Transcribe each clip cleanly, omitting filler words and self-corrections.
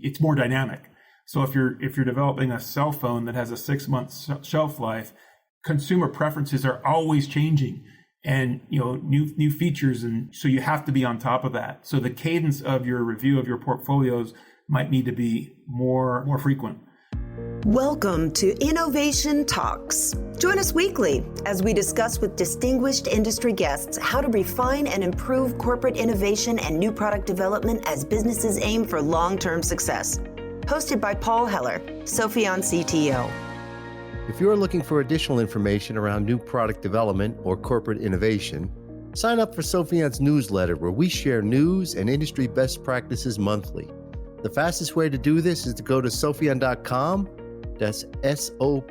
it's more dynamic. So if you're developing a cell phone that has a 6-month shelf life, consumer preferences are always changing, and new features, and so you have to be on top of that. So the cadence of your review of your portfolios might need to be more frequent. Welcome to Innovation Talks. Join us weekly as we discuss with distinguished industry guests how to refine and improve corporate innovation and new product development as businesses aim for long-term success. Hosted by Paul Heller, Sopheon CTO. If you're looking for additional information around new product development or corporate innovation, sign up for Sopheon's newsletter, where we share news and industry best practices monthly. The fastest way to do this is to go to sopheon.com, that's SOPHEON.com,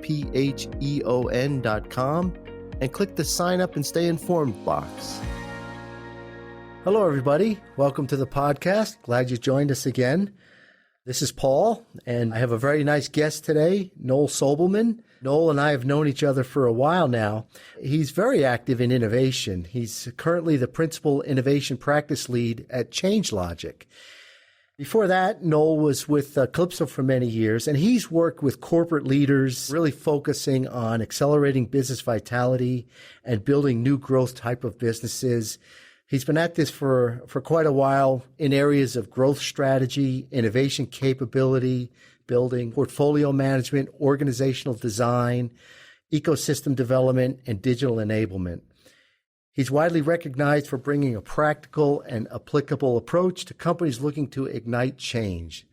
and click the sign up and stay informed box. Hello, everybody. Welcome to the podcast. Glad you joined us again. This is Paul, and I have a very nice guest today, Noel Sobelman. Noel and I have known each other for a while now. He's very active in innovation. He's currently the Principal Innovation Practice Lead at ChangeLogic. Before that, Noel was with Calypso for many years, and he's worked with corporate leaders, really focusing on accelerating business vitality and building new growth type of businesses. He's been at this for quite a while in areas of growth strategy, innovation capability, building, portfolio management, organizational design, ecosystem development, and digital enablement. He's widely recognized for bringing a practical and applicable approach to companies looking to ignite change.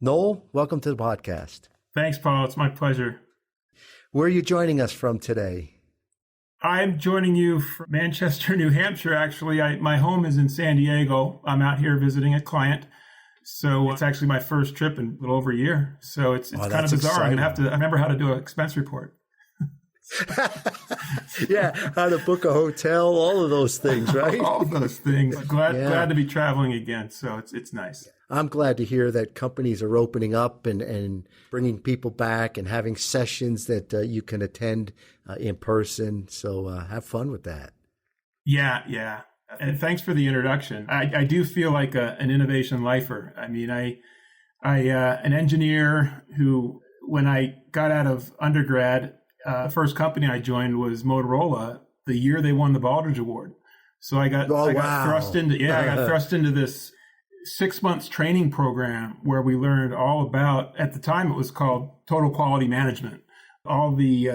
Noel, welcome to the podcast. Thanks, Paul. It's my pleasure. Where are you joining us from today? I'm joining you from Manchester, New Hampshire, actually. My home is in San Diego. I'm out here visiting a client. So it's actually my first trip in a little over a year. So it's kind of bizarre. I remember how to do an expense report. Yeah, how to book a hotel, all of those things, right? All of those things. Glad to be traveling again. So it's nice. I'm glad to hear that companies are opening up and bringing people back and having sessions that you can attend in person. So have fun with that. Yeah. And thanks for the introduction. I do feel like an innovation lifer. I mean, I an engineer who, when I got out of undergrad, the first company I joined was Motorola the year they won the Baldrige Award. So I got thrust into this 6 months training program where we learned all about, at the time it was called total quality management, all the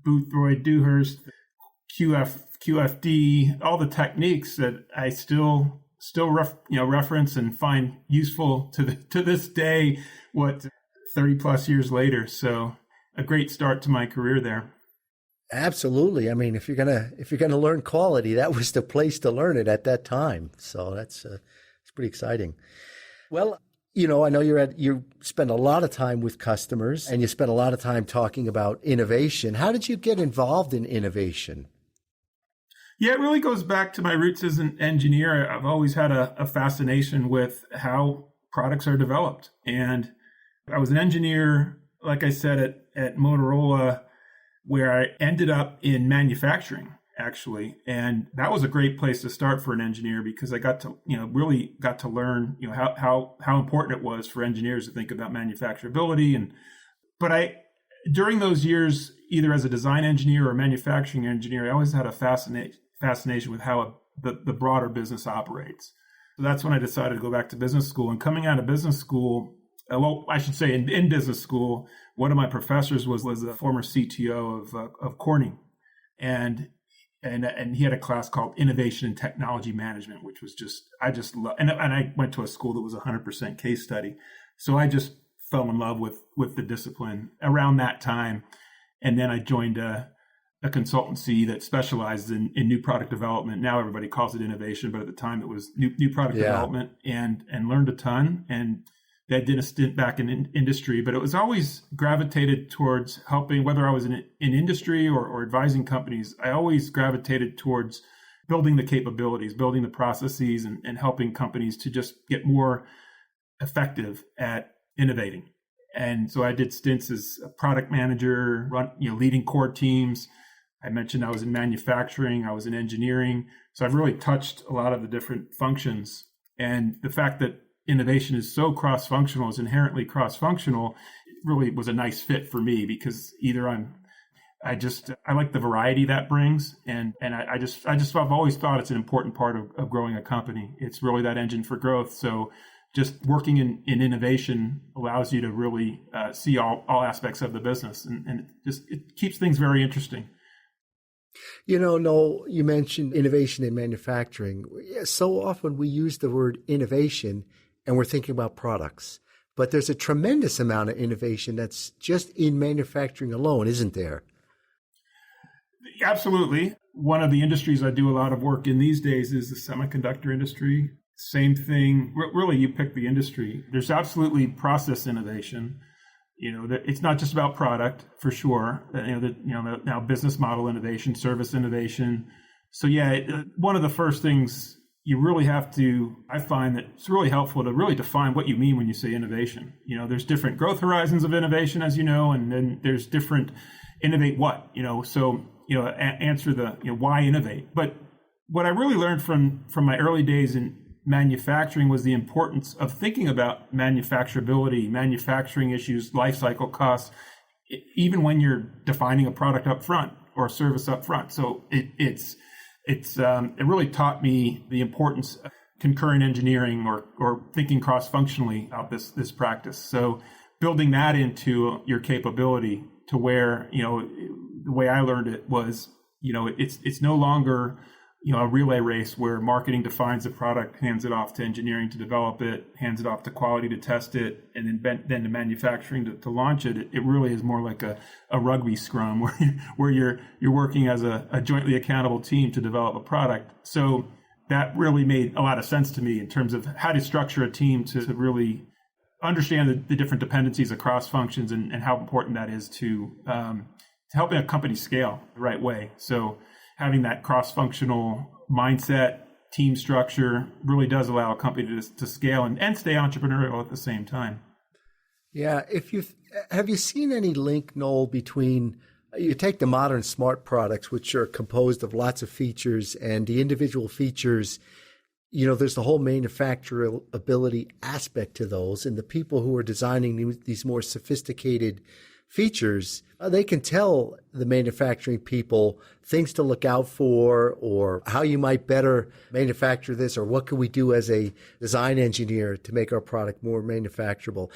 Boothroyd, Dewhurst, QFD, all the techniques that I still reference and find useful to this day, 30 plus years later. So a great start to my career there. Absolutely. I mean, if you're gonna learn quality, that was the place to learn it at that time. So it's pretty exciting. Well, I know you spend a lot of time with customers and you spend a lot of time talking about innovation. How did you get involved in innovation? Yeah, it really goes back to my roots as an engineer. I've always had a fascination with how products are developed. And I was an engineer, like I said, at Motorola, where I ended up in manufacturing, actually. And that was a great place to start for an engineer, because I got to, really got to learn, how important it was for engineers to think about manufacturability. But during those years, either as a design engineer or manufacturing engineer, I always had a fascination with how the broader business operates. So that's when I decided to go back to business school. And coming out of business school, I should say in business school, one of my professors was a former CTO of Corning, and he had a class called Innovation and Technology Management, which was I just love. And I went to a school that was 100% case study, so I just fell in love with the discipline around that time. And then I joined a consultancy that specialized in new product development. Now everybody calls it innovation, but at the time it was new product development, and learned a ton. And I did a stint back in industry, but it was always gravitated towards helping, whether I was in industry or advising companies, I always gravitated towards building the capabilities, building the processes, and helping companies to just get more effective at innovating. And so I did stints as a product manager, leading core teams. I mentioned I was in manufacturing, I was in engineering. So I've really touched a lot of the different functions. And the fact that innovation is so cross-functional, is inherently cross-functional, it really was a nice fit for me because either I like the variety that brings, and I've always thought it's an important part of growing a company. It's really that engine for growth. So just working in innovation allows you to really see all aspects of the business, and it keeps things very interesting. Noel, you mentioned innovation in manufacturing. So often we use the word innovation and we're thinking about products, but there's a tremendous amount of innovation that's just in manufacturing alone, isn't there? Absolutely. One of the industries I do a lot of work in these days is the semiconductor industry. Same thing. Really, you pick the industry. There's absolutely process innovation. It's not just about product, for sure. Now business model innovation, service innovation. So one of the first things you really have to, I find that it's really helpful to really define what you mean when you say innovation. There's different growth horizons of innovation, as you know, and then there's different innovate what, answer the, why innovate. But what I really learned from my early days in manufacturing was the importance of thinking about manufacturability, manufacturing issues, life cycle costs, even when you're defining a product up front or a service up front. So it really taught me the importance of concurrent engineering or thinking cross-functionally about this practice. So building that into your capability to where, the way I learned it was, it's no longer a relay race where marketing defines the product, hands it off to engineering to develop it, hands it off to quality to test it, and then to manufacturing to launch it. It really is more like a rugby scrum where you're working as a jointly accountable team to develop a product. So that really made a lot of sense to me in terms of how to structure a team to really understand the different dependencies across functions and how important that is to helping a company scale the right way. So having that cross-functional mindset, team structure really does allow a company to scale and stay entrepreneurial at the same time. Yeah. Have you seen any link, Noel, between you take the modern smart products, which are composed of lots of features, and the individual features, there's the whole manufacturability aspect to those, and the people who are designing these more sophisticated features, they can tell the manufacturing people things to look out for, or how you might better manufacture this, or what can we do as a design engineer to make our product more manufacturable.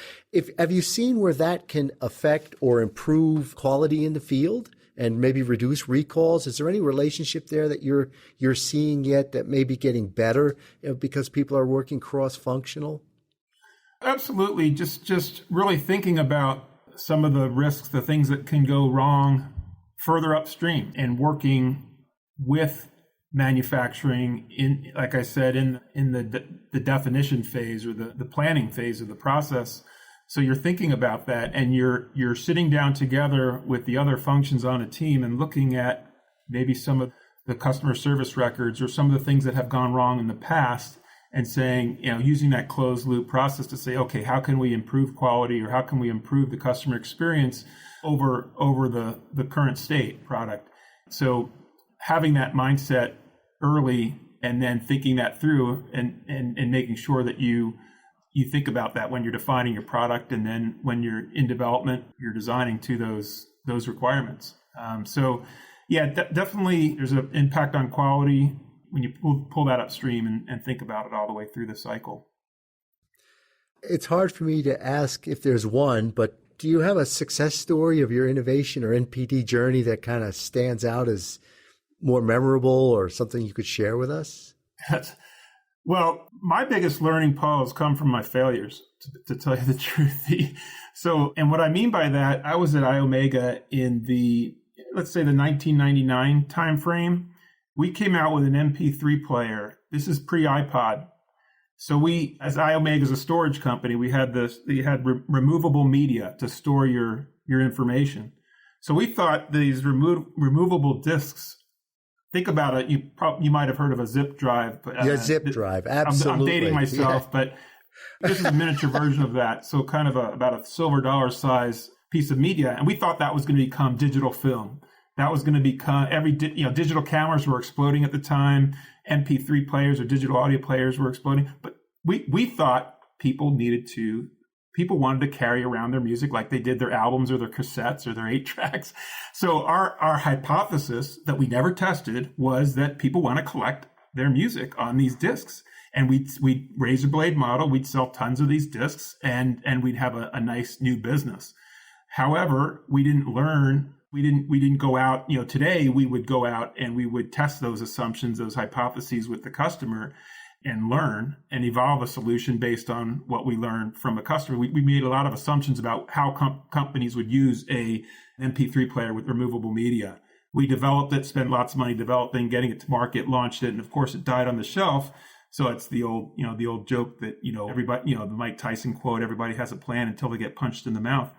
Have you seen where that can affect or improve quality in the field and maybe reduce recalls? Is there any relationship there that you're seeing yet that may be getting better because people are working cross-functional? Absolutely. Just really thinking about some of the risks, the things that can go wrong further upstream, and working with manufacturing in, like I said, in the definition phase or the planning phase of the process. So you're thinking about that, and you're sitting down together with the other functions on a team and looking at maybe some of the customer service records or some of the things that have gone wrong in the past, and saying, using that closed loop process to say, okay, how can we improve quality, or how can we improve the customer experience over the current state product? So having that mindset early, and then thinking that through, and making sure that you think about that when you're defining your product, and then when you're in development, you're designing to those requirements. Definitely there's an impact on quality when you pull that upstream and think about it all the way through the cycle. It's hard for me to ask if there's one, but do you have a success story of your innovation or NPD journey that kind of stands out as more memorable, or something you could share with us? Well, my biggest learning, Paul, has come from my failures, to tell you the truth. And what I mean by that, I was at iOmega in let's say the 1999 timeframe. We came out with an MP3 player. This is pre-iPod. So we, as iOmega is a storage company, we had removable media to store your information. So we thought these removable disks, think about it, you might have heard of a zip drive. Zip drive, absolutely. I'm dating myself, but this is a miniature version of that. So kind of about a silver dollar size piece of media. And we thought that was going to become digital film. That was going to become digital cameras were exploding at the time. MP3 players or digital audio players were exploding. But we thought people wanted to carry around their music like they did their albums or their cassettes or their 8 tracks. So our hypothesis that we never tested was that people want to collect their music on these discs. And we'd razor blade model, we'd sell tons of these discs and we'd have a nice new business. However, we didn't go out, today we would go out and we would test those assumptions, those hypotheses with the customer and learn and evolve a solution based on what we learned from a customer. We made a lot of assumptions about how companies would use an MP3 player with removable media. We developed it, spent lots of money developing, getting it to market, launched it, and of course it died on the shelf. So it's the old joke that, everybody, the Mike Tyson quote, everybody has a plan until they get punched in the mouth.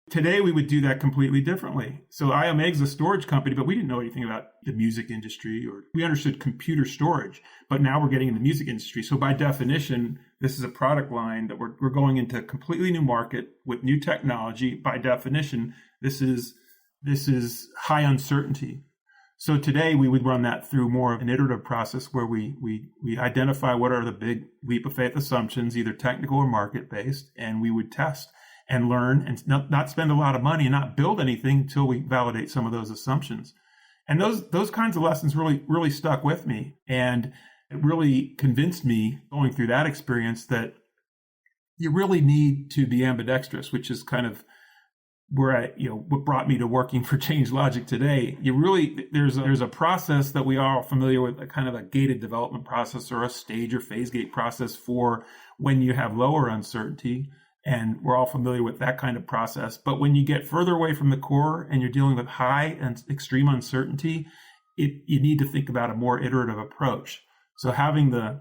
Today, we would do that completely differently. So IOMEG is a storage company, but we didn't know anything about the music industry, or we understood computer storage, but now we're getting in the music industry. So by definition, this is a product line that we're going into a completely new market with new technology. By definition, this is high uncertainty. So today we would run that through more of an iterative process where we identify what are the big leap of faith assumptions, either technical or market based, and we would test and learn and not spend a lot of money and not build anything until we validate some of those assumptions. And those kinds of lessons really stuck with me. And it really convinced me going through that experience that you really need to be ambidextrous, which is kind of where what brought me to working for ChangeLogic today. There's a process that we are all familiar with, a kind of a gated development process or a stage or phase gate process for when you have lower uncertainty. And we're all familiar with that kind of process. But when you get further away from the core and you're dealing with high and extreme uncertainty, you need to think about a more iterative approach. So having the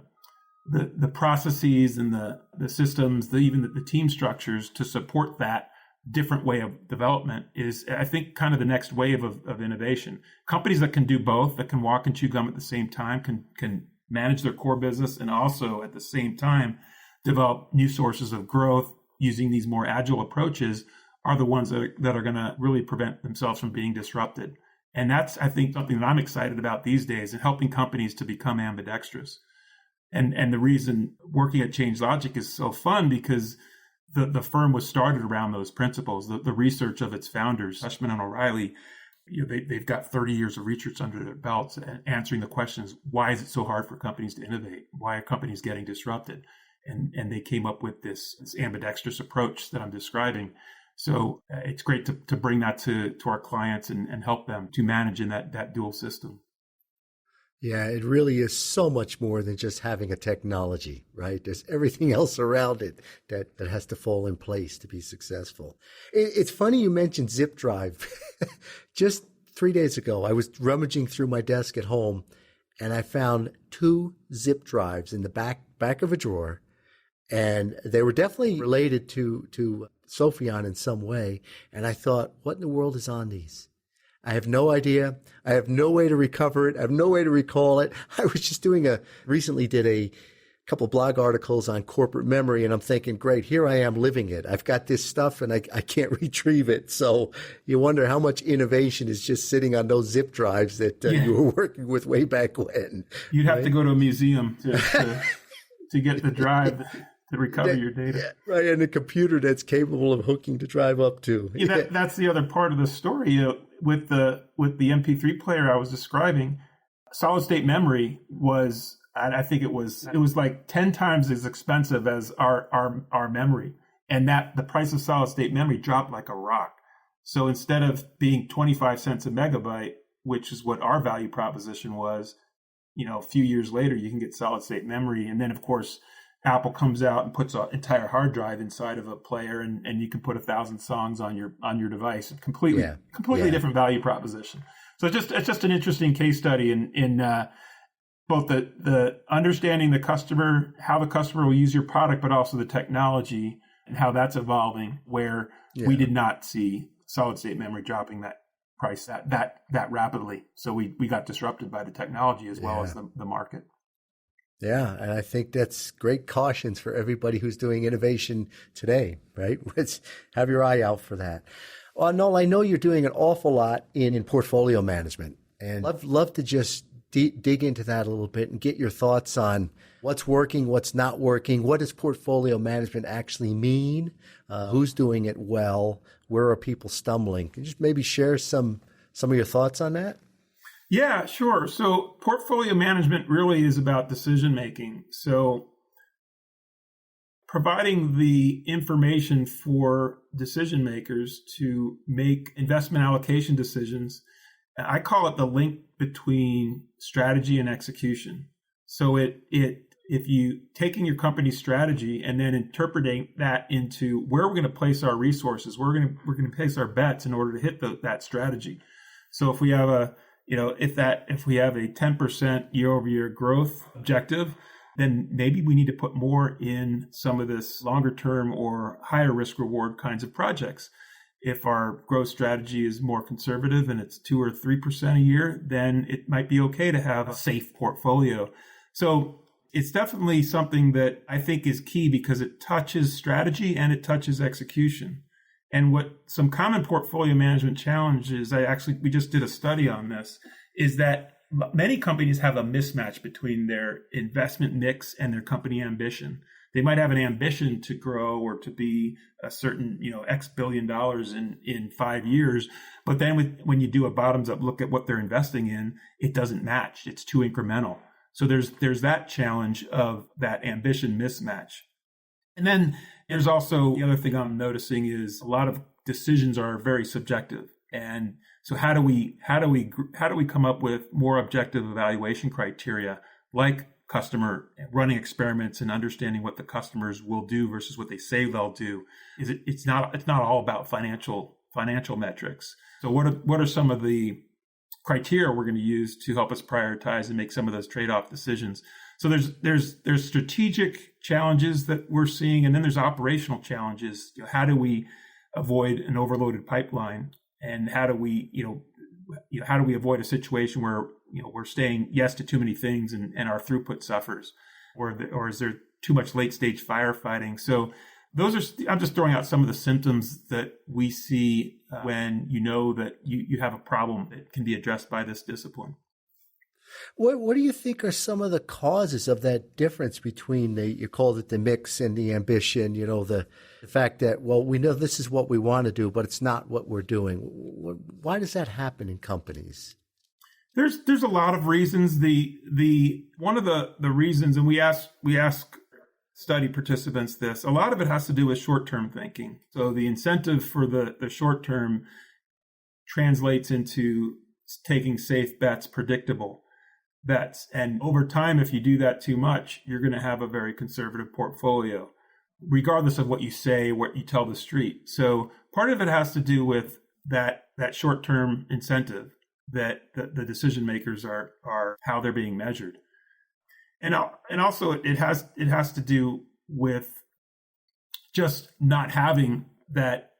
processes and the systems, even the team structures to support that different way of development is, I think, kind of the next wave of innovation. Companies that can do both, that can walk and chew gum at the same time, can manage their core business and also at the same time develop new sources of growth using these more agile approaches, are the ones that are going to really prevent themselves from being disrupted. And that's, I think, something that I'm excited about these days, and helping companies to become ambidextrous. And the reason working at ChangeLogic is so fun, because the firm was started around those principles, the research of its founders, Sushman and O'Reilly. They've got 30 years of research under their belts, answering the questions, why is it so hard for companies to innovate? Why are companies getting disrupted? And they came up with this ambidextrous approach that I'm describing. So it's great to bring that to our clients and help them to manage in that dual system. Yeah, it really is so much more than just having a technology, right? There's everything else around it that has to fall in place to be successful. It's funny you mentioned zip drive. Just 3 days ago, I was rummaging through my desk at home, and I found 2 zip drives in the back of a drawer. And they were definitely related to Sophion in some way. And I thought, what in the world is on these? I have no idea. I have no way to recover it. I have no way to recall it. I was just recently did a couple blog articles on corporate memory, and I'm thinking, great, here I am living it. I've got this stuff and I can't retrieve it. So you wonder how much innovation is just sitting on those zip drives that you were working with way back when. You'd have to go to a museum to get the drive to recover your data. Right, and a computer that's capable of hooking the drive up to. That's the other part of the story. With the MP3 player I was describing, solid state memory was, I think it was like 10 times as expensive as our memory. And that the price of solid state memory dropped like a rock. So instead of being 25 cents a megabyte, which is what our value proposition was, a few years later, you can get solid state memory. And then, of course, Apple comes out and puts an entire hard drive inside of a player, and you can put 1,000 songs on your device. Completely different value proposition. So it's just an interesting case study in both the understanding the customer, how the customer will use your product, but also the technology and how that's evolving, where we did not see solid state memory dropping that price that rapidly. So we got disrupted by the technology as well as the market. Yeah, and I think that's great cautions for everybody who's doing innovation today, right? Let's have your eye out for that. Noel, I know you're doing an awful lot in portfolio management, and I'd love to just dig into that a little bit and get your thoughts on what's working, what's not working. What does portfolio management actually mean? Who's doing it well? Where are people stumbling? Can you just maybe share some of your thoughts on that? Yeah, sure. So portfolio management really is about decision making. So providing the information for decision makers to make investment allocation decisions. I call it the link between strategy and execution. So if you taking your company's strategy and then interpreting that into where we're going to place our resources, we're going to place our bets in order to hit that strategy. So if we have if we have a 10% year-over-year growth objective, then maybe we need to put more in some of this longer term or higher risk reward kinds of projects. If our growth strategy is more conservative and it's 2 or 3% a year, then it might be okay to have a safe portfolio. So it's definitely something that I think is key because it touches strategy and it touches execution. And what some common portfolio management challenges, we just did a study on this, is that many companies have a mismatch between their investment mix and their company ambition. They might have an ambition to grow or to be a certain, X billion dollars in 5 years. But then when you do a bottoms up look at what they're investing in, it doesn't match. It's too incremental. So there's that challenge of that ambition mismatch. And then there's also the other thing I'm noticing is a lot of decisions are very subjective. And so how do we come up with more objective evaluation criteria like customer running experiments and understanding what the customers will do versus what they say they'll do? It's not all about financial metrics. So what are some of the criteria we're going to use to help us prioritize and make some of those trade-off decisions? So there's strategic challenges that we're seeing, and then there's operational challenges. How do we avoid an overloaded pipeline, and how do we avoid a situation where we're saying yes to too many things and our throughput suffers, or is there too much late stage firefighting? So I'm just throwing out some of the symptoms that we see when that you have a problem that can be addressed by this discipline. What do you think are some of the causes of that difference between you called it the mix and the ambition, the fact that, we know this is what we want to do, but it's not what we're doing. Why does that happen in companies? There's a lot of reasons. The one of the reasons, and we ask study participants this, a lot of it has to do with short-term thinking. So the incentive for the short term translates into taking safe bets, predictable bets. And over time, if you do that too much, you're going to have a very conservative portfolio, regardless of what you say, what you tell the street. So part of it has to do with that short-term incentive that the decision makers are how they're being measured. And also it has to do with just not having that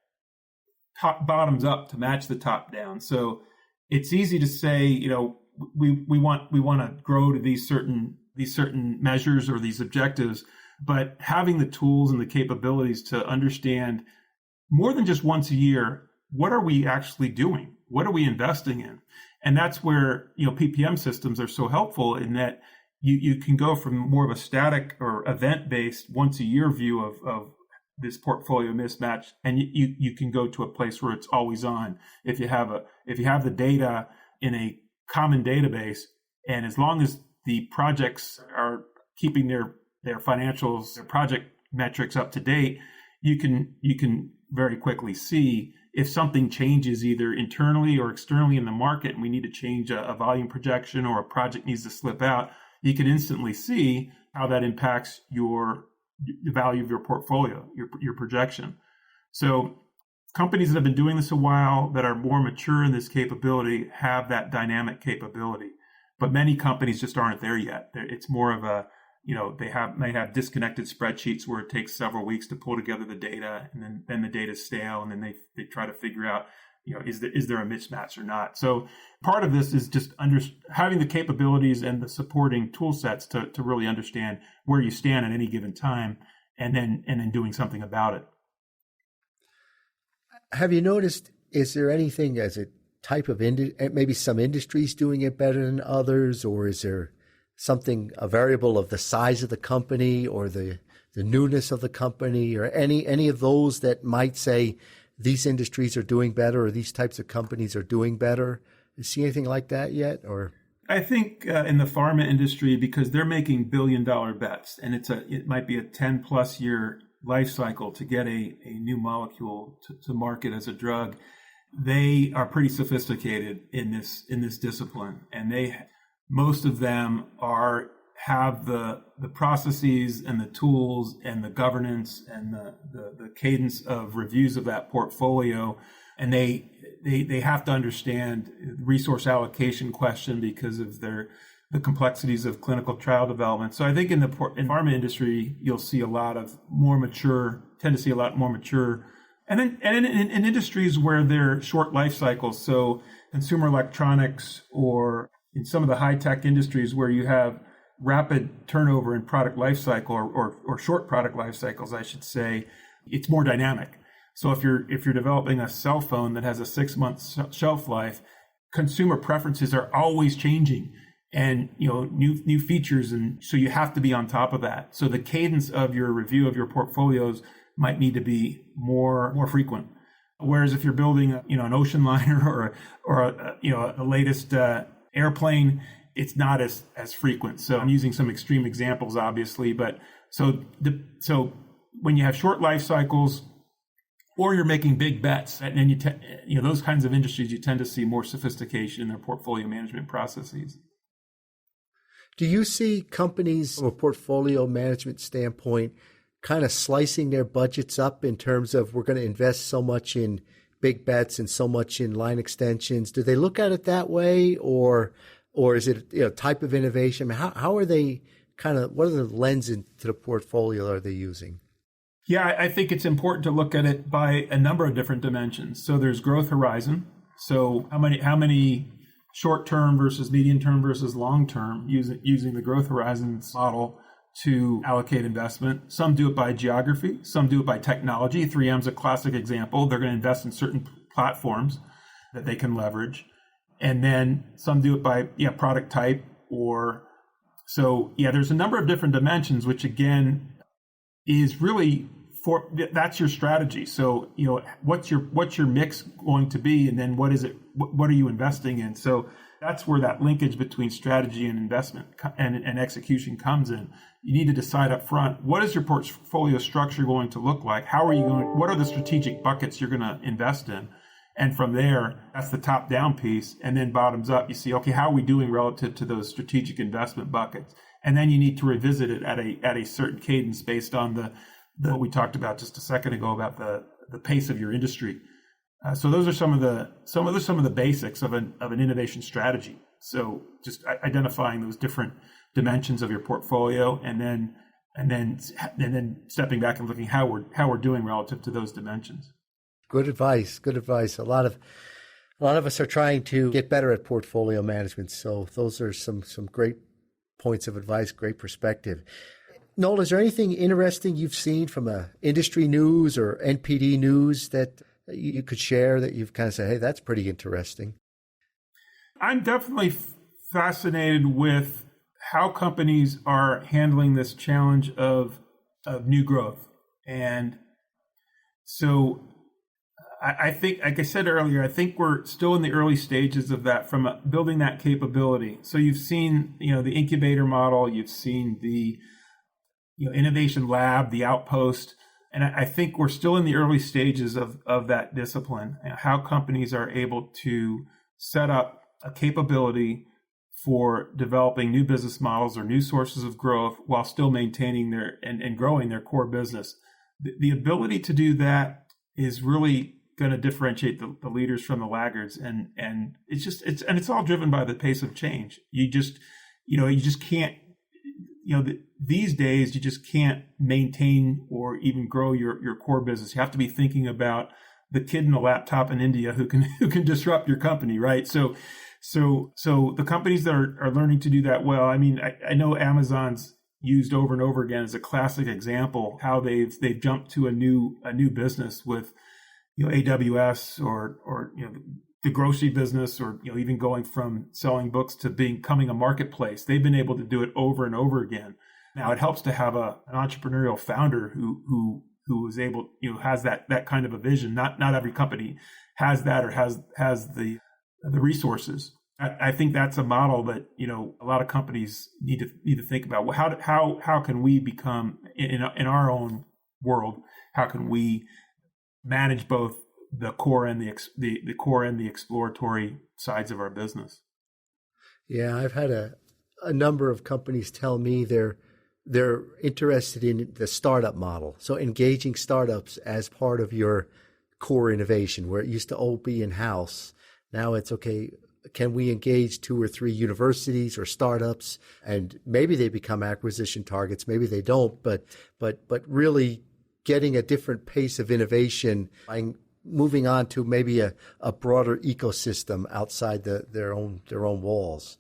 top bottoms up to match the top down. So it's easy to say, we want to grow to these certain measures or these objectives, but having the tools and the capabilities to understand more than just once a year, what are we actually doing? What are we investing in? And that's where PPM systems are so helpful in that you can go from more of a static or event-based once a year view of this portfolio mismatch, and you can go to a place where it's always on. If you have the data in a common database, and as long as the projects are keeping their financials, their project metrics up to date, you can very quickly see if something changes either internally or externally in the market, and we need to change a volume projection or a project needs to slip out. You can instantly see how that impacts the value of your portfolio, your projection. So companies that have been doing this a while, that are more mature in this capability, have that dynamic capability. But many companies just aren't there yet. It's more of a, may have disconnected spreadsheets where it takes several weeks to pull together the data, and then the data's stale, and then they try to figure out, is there a mismatch or not? So part of this is just having the capabilities and the supporting tool sets to really understand where you stand at any given time, and then doing something about it. Have you noticed, is there anything as it type of maybe some industries doing it better than others, or is there something, a variable of the size of the company or the newness of the company, or any of those that might say these industries are doing better or these types of companies are doing better? You see anything like that yet? Or I think in the pharma industry, because they're making billion-dollar bets, and it might be a 10+ year life cycle to get a new molecule to market as a drug. They are pretty sophisticated in this discipline, and most of them have the processes and the tools and the governance and the cadence of reviews of that portfolio, and they have to understand resource allocation question because of the complexities of clinical trial development. So I think in pharma industry, you'll see tend to see a lot more mature. And then in industries where they're short life cycles, so consumer electronics, or in some of the high tech industries where you have rapid turnover in product life cycle or short product life cycles, I should say, it's more dynamic. So if you're developing a cell phone that has a 6-month shelf life, consumer preferences are always changing, and new features, and so you have to be on top of that. So the cadence of your review of your portfolios might need to be more frequent. Whereas if you're building an ocean liner or a latest airplane, it's not as frequent. So I'm using some extreme examples, obviously, but so when you have short life cycles, or you're making big bets, and then those kinds of industries, you tend to see more sophistication in their portfolio management processes. Do you see companies from a portfolio management standpoint kind of slicing their budgets up in terms of, we're going to invest so much in big bets and so much in line extensions? Do they look at it that way, or is it type of innovation? How are they what are the lens into the portfolio are they using? Yeah, I think it's important to look at it by a number of different dimensions. So there's growth horizon. So how many short-term versus medium-term versus long-term using the growth horizons model to allocate investment. Some do it by geography. Some do it by technology. 3M's a classic example. They're going to invest in certain platforms that they can leverage. And then some do it by product type there's a number of different dimensions, which again is really that's your strategy. So, what's your mix going to be, and then what is it? What are you investing in? So that's where that linkage between strategy and investment and execution comes in. You need to decide up front, what is your portfolio structure going to look like? What are the strategic buckets you're going to invest in? And from there, that's the top down piece. And then bottoms up, you see, okay, how are we doing relative to those strategic investment buckets? And then you need to revisit it at a certain cadence based on what we talked about just a second ago about the pace of your industry. So those are some of the basics of an innovation strategy. So just identifying those different dimensions of your portfolio, and then stepping back and looking how we're doing relative to those dimensions. Good advice. A lot of us are trying to get better at portfolio management. So those are some great points of advice, great perspective. Noel, is there anything interesting you've seen from industry news or NPD news that you could share that you've kind of said, hey, that's pretty interesting? I'm definitely fascinated with how companies are handling this challenge of new growth. And so I think, like I said earlier, I think we're still in the early stages of that, from building that capability. So you've seen, the incubator model, you've seen the, innovation lab, the outpost, and I think we're still in the early stages of that discipline, and how companies are able to set up a capability for developing new business models or new sources of growth while still maintaining and growing their core business. The ability to do that is really going to differentiate the leaders from the laggards, and it's all driven by the pace of change. You just can't, these days you just can't maintain or even grow your core business. You have to be thinking about the kid in the laptop in India who can disrupt your company, right? So the companies that are learning to do that well. I mean, I know Amazon's used over and over again as a classic example how they've jumped to a new business with AWS or the grocery business, or even going from selling books to becoming a marketplace. They've been able to do it over and over again. Now it helps to have an entrepreneurial founder who is able, has that kind of a vision. Not every company has that or has the resources. I think that's a model that a lot of companies need to think about. Well, how can we become in our own world? How can we manage both the core and the core and the exploratory sides of our business? Yeah, I've had a number of companies tell me they're interested in the startup model. So engaging startups as part of your core innovation, where it used to all be in-house. Now it's okay. Can we engage 2 or 3 universities or startups? And maybe they become acquisition targets. Maybe they don't. But really getting a different pace of innovation by moving on to maybe a broader ecosystem outside their own walls.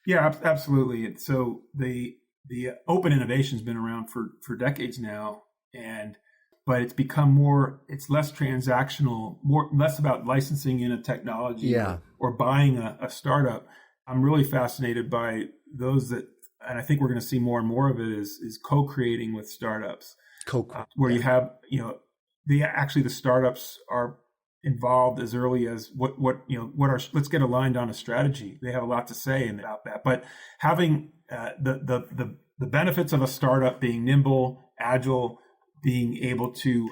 Yeah, absolutely. So the open innovation's been around for decades now, but it's become it's less transactional, less about licensing in a technology or buying a startup. I'm really fascinated by those and I think we're going to see more and more of it is co-creating with startups, where you have, the startups are involved as early as let's get aligned on a strategy. They have a lot to say about that, but having the benefits of a startup being nimble, agile, being able to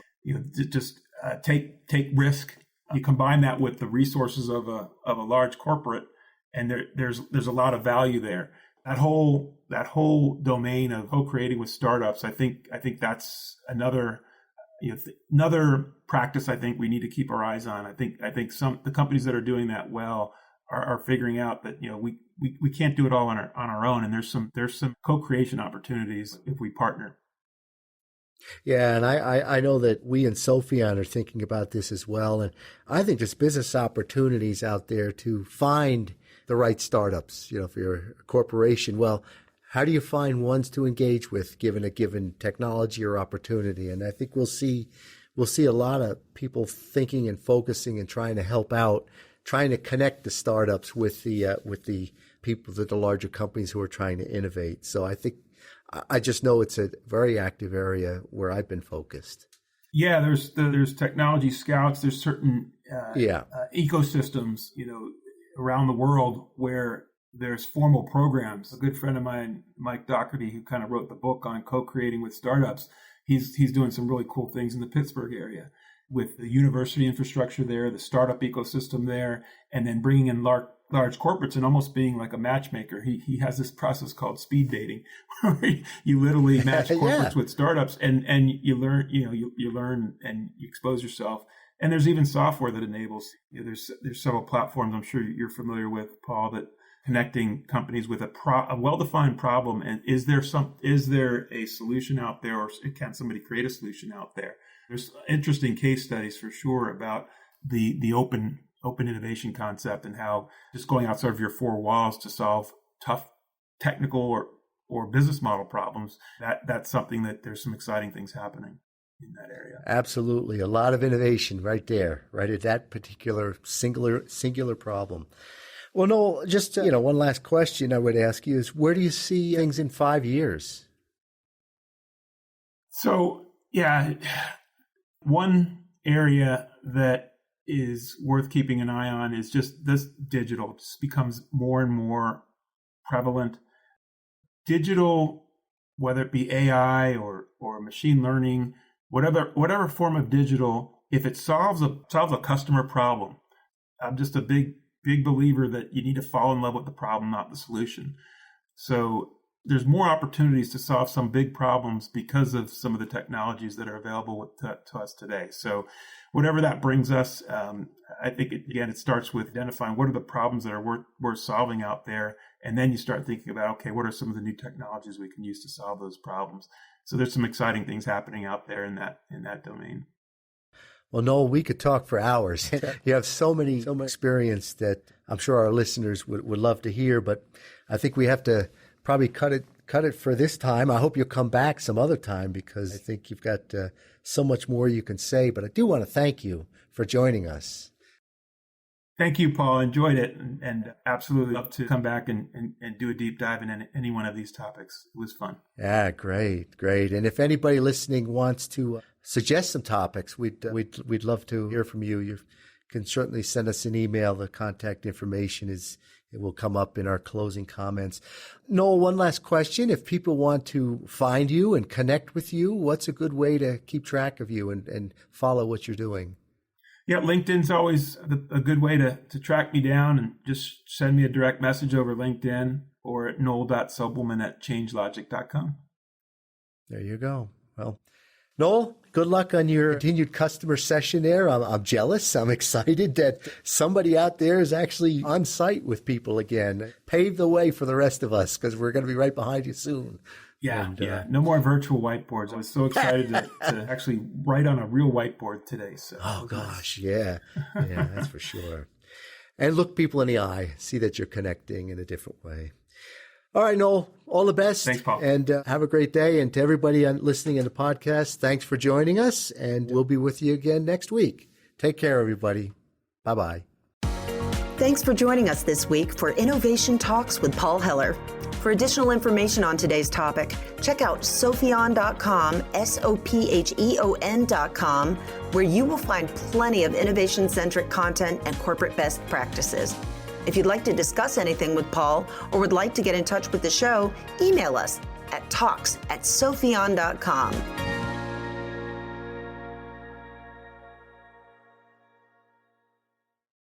just take risk. You combine that with the resources of a large corporate, and there's a lot of value there. That whole domain of co-creating with startups, I think that's another practice I think we need to keep our eyes on. I think the companies that are doing that well are figuring out that we can't do it all on our own, and there's some co-creation opportunities if we partner. Yeah, and I know that we in Sophion are thinking about this as well, and I think there's business opportunities out there to find the right startups. If you're a corporation, well, how do you find ones to engage with given a given technology or opportunity? And I think we'll see a lot of people thinking and focusing and trying to help out, trying to connect the startups with the people, the larger companies who are trying to innovate. So I just know it's a very active area where I've been focused. Yeah, there's technology scouts. There's certain ecosystems, around the world where there's formal programs. A good friend of mine, Mike Doherty, who kind of wrote the book on co-creating with startups, he's doing some really cool things in the Pittsburgh area with the university infrastructure there, the startup ecosystem there, and then bringing in large corporates and almost being like a matchmaker. He has this process called speed dating, where you literally match corporates with startups, and you learn, you learn and you expose yourself. And there's even software that enables. There's several platforms I'm sure you're familiar with, Paul, that connecting companies with a well-defined problem. And is there a solution out there, or can somebody create a solution out there? There's interesting case studies for sure about the open innovation concept and how just going outside of your 4 walls to solve tough technical or business model problems, that's something that there's some exciting things happening in that area. Absolutely. A lot of innovation right there, right at that particular singular problem. Well, Noel, just, one last question I would ask you is, where do you see things in 5 years? So, yeah, one area that is worth keeping an eye on is just this digital. It just becomes more and more prevalent. Digital, whether it be AI or machine learning, whatever form of digital, if it solves a customer problem, I'm just a big believer that you need to fall in love with the problem, not the solution. So there's more opportunities to solve some big problems because of some of the technologies that are available to us today. So whatever that brings us, I think, it starts with identifying what are the problems that are worth solving out there. And then you start thinking about, okay, what are some of the new technologies we can use to solve those problems? So there's some exciting things happening out there in that domain. Well, Noel, we could talk for hours. You have so much experience that I'm sure our listeners would love to hear, but I think we have to probably cut it for this time. I hope you'll come back some other time, because I think you've got so much more you can say. But I do want to thank you for joining us. Thank you, Paul. Enjoyed it, and absolutely love to come back and do a deep dive in any one of these topics. It was fun. Yeah, great. And if anybody listening wants to suggest some topics, we'd love to hear from you. You can certainly send us an email. The contact information it will come up in our closing comments. Noel, one last question. If people want to find you and connect with you, what's a good way to keep track of you and follow what you're doing? Yeah, LinkedIn's always a good way to track me down, and just send me a direct message over LinkedIn or at noel.sobelman@changelogic.com. There you go. Well, Noel, good luck on your continued customer session there. I'm jealous. I'm excited that somebody out there is actually on site with people again. Pave the way for the rest of us, because we're going to be right behind you soon. Yeah. No more virtual whiteboards. I was so excited to actually write on a real whiteboard today. So. Oh, gosh. Yeah. Yeah, that's for sure. And look people in the eye. See that you're connecting in a different way. All right, Noel, all the best. Thanks, Paul. And have a great day. And to everybody listening in the podcast, thanks for joining us. And we'll be with you again next week. Take care, everybody. Bye-bye. Thanks for joining us this week for Innovation Talks with Paul Heller. For additional information on today's topic, check out sopheon.com, SOPHEON.com, where you will find plenty of innovation-centric content and corporate best practices. If you'd like to discuss anything with Paul or would like to get in touch with the show, email us at talks@sopheon.com.